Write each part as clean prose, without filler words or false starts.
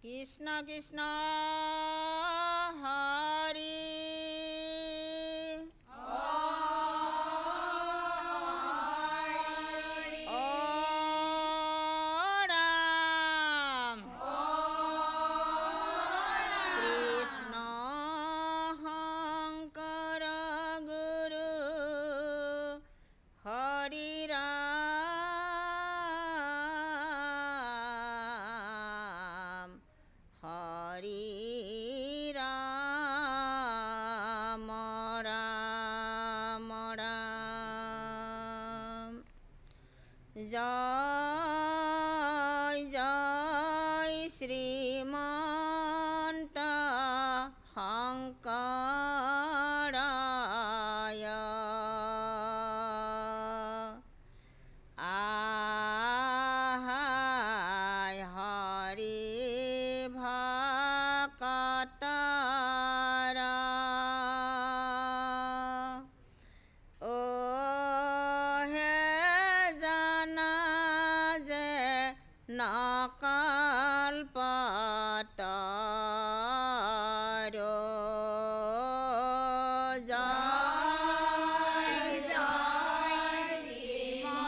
কৃষ্ণ কৃষ্ণ হৰি ৰাম কৃষ্ণ শংকৰ গুৰু হৰি ৰাম হৰি ৰাম ৰাম ৰাম জয় জয় শ্ৰীমন্ত শংকৰায় আহাই হৰি ভকতৰ অ হে জানা যে নকল্পতৰ জয় জয় শ্ৰীমন্ত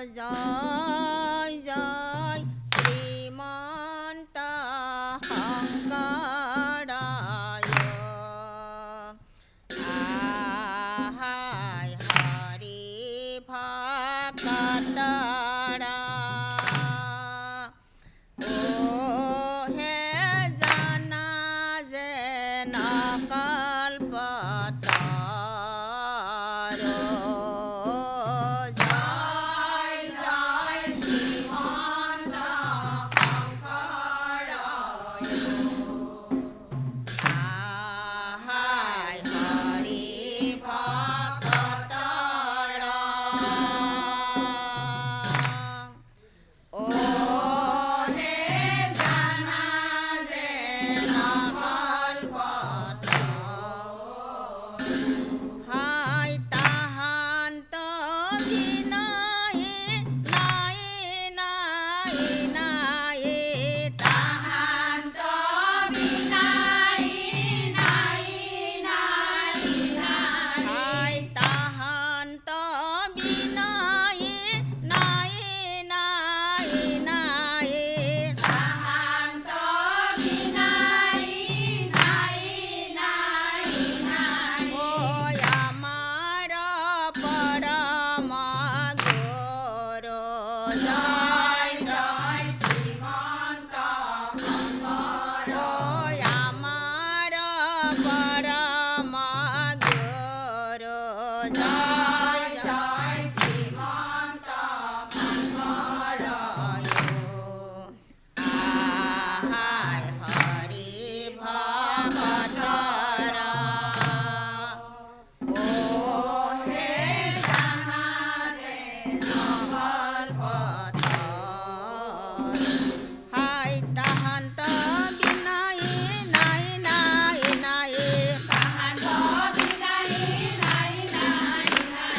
জয় জয় শ্ৰীমন্ত শংকৰায় আহাই হৰি ভকতৰ অ হে জানা যে নকল্পতৰ জয় জয় শ্ৰীমন্ত শংকৰায় আহাই হৰি ভকতৰ অ হে জানা যে নকল্পতৰ হাই তাহান্ত বিনাই নাই নাই নাই তাহান্ত বিনাই নাই নাই নাই হাই তাহান্ত বিনাই নাই নাই নাই তাহান্ত বিনাই নাই নাই নাই ঐ আমাৰ পৰম গুৰু জয় জয় শ্ৰীমন্ত শংকৰ ঐ আমাৰ পৰম গুৰু জয় জয় শ্ৰীমন্ত শংকৰায় আহাই হৰি ভকতৰ অ হে জানা যে নকল্পতৰ হাই তাহান্ত বিনাই নাই নাই নাই তাহান্ত বিনাই নাই নাই নাই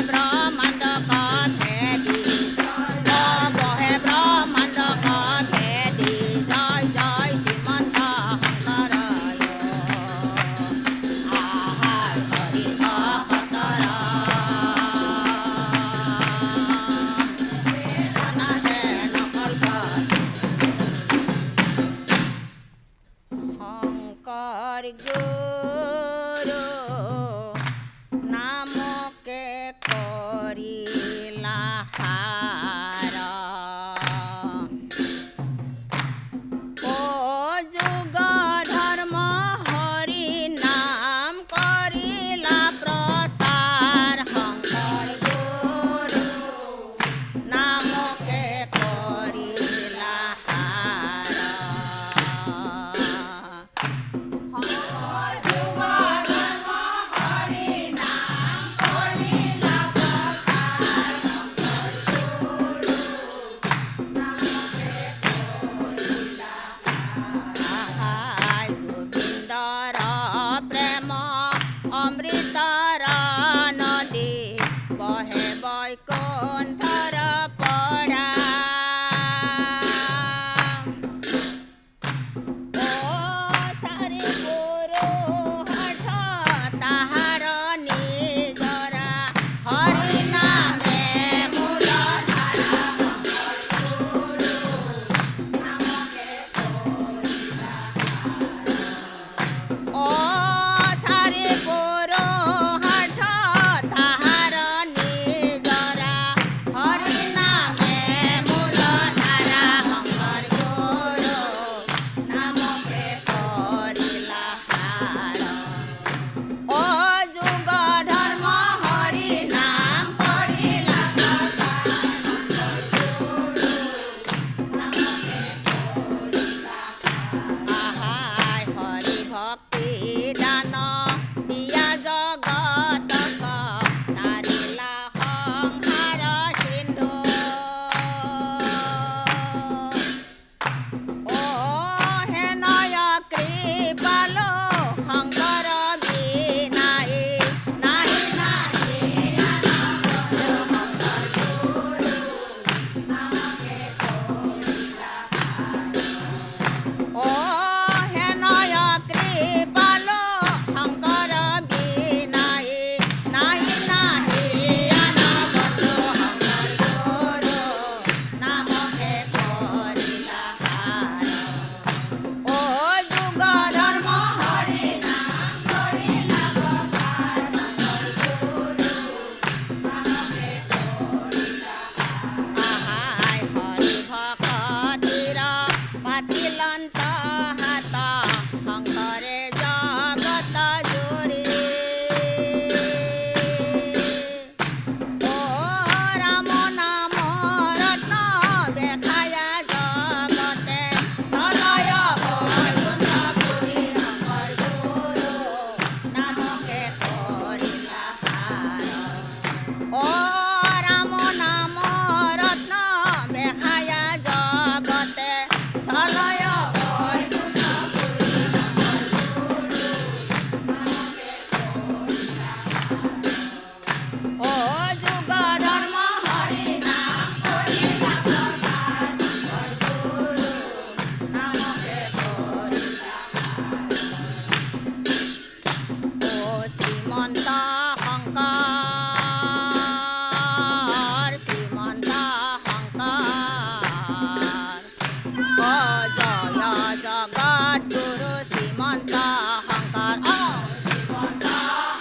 ব্ৰহ্মাণ্ড ভেদি বহে ব্ৰহ্মাণ্ড ভেদি জয় জয় শ্ৰীমন্ত শংকৰায় আহাৰ হৰি ভকতৰ নাথে নকল্প শংকৰ গুৰু নামকে কৰিলা সাৰ অ যুগ ধৰ্ম হৰি নাম কৰিলা প্ৰচাৰ শংকৰ গুৰু নামকে কৰিলা সাৰ আহাই গোবিন্দৰ প্ৰেম অমৃতৰ নদী বহে বৈকুণ্ঠৰ পৰা অ চাৰি গুৰু হঠ তাহাৰ নিজৰা হৰি নামে মূল ধাৰা অ চাৰি গুৰু হঠ তাহাৰ নিজৰা হৰি নামে মূল ধাৰা শংকৰ গুৰু নামকে কৰিলা সাৰ অ যুগ ধৰ্ম হৰি নাম কৰিলা আহাই হৰি ভক্তি দান দিয়া জগতক তাৰিলা সংসাৰ সিন্ধু অ হেনয় কৃপাল শংকৰ বিনাই নাহি নাহি অ হেনয় কৃপাল শংকৰ বিনাই নাহি নাহি আনবন্ধু শংকৰ গুৰু নামকে কৰিলা সাৰ অ যুগ ধৰ্ম হৰি নাম কৰিলা প্ৰচাৰ আহাই হৰি ভকতিৰ পাতিলন্ত হাত শংকৰে জগত জুৰি অ ৰাম নাম ৰত্ন বেখায়া জগতে চলয় বৈকুণ্ঠপুৰী শংকৰ গুৰু নামকে কৰিলা সাৰ অ ৰাম নাম ৰত্ন বেখায়া জগতে চলয় অ যুগ ধৰ্ম হৰি নাম কৰিলা প্ৰচাৰ শংকৰ গুৰু নামকে কৰিলা অ শ্ৰীমন্ত শংকৰ শ্ৰীমন্ত শংকৰ অ জয় জগত গুৰু শ্ৰীমন্ত শংকৰ অ শ্ৰীমন্ত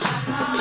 শংকৰ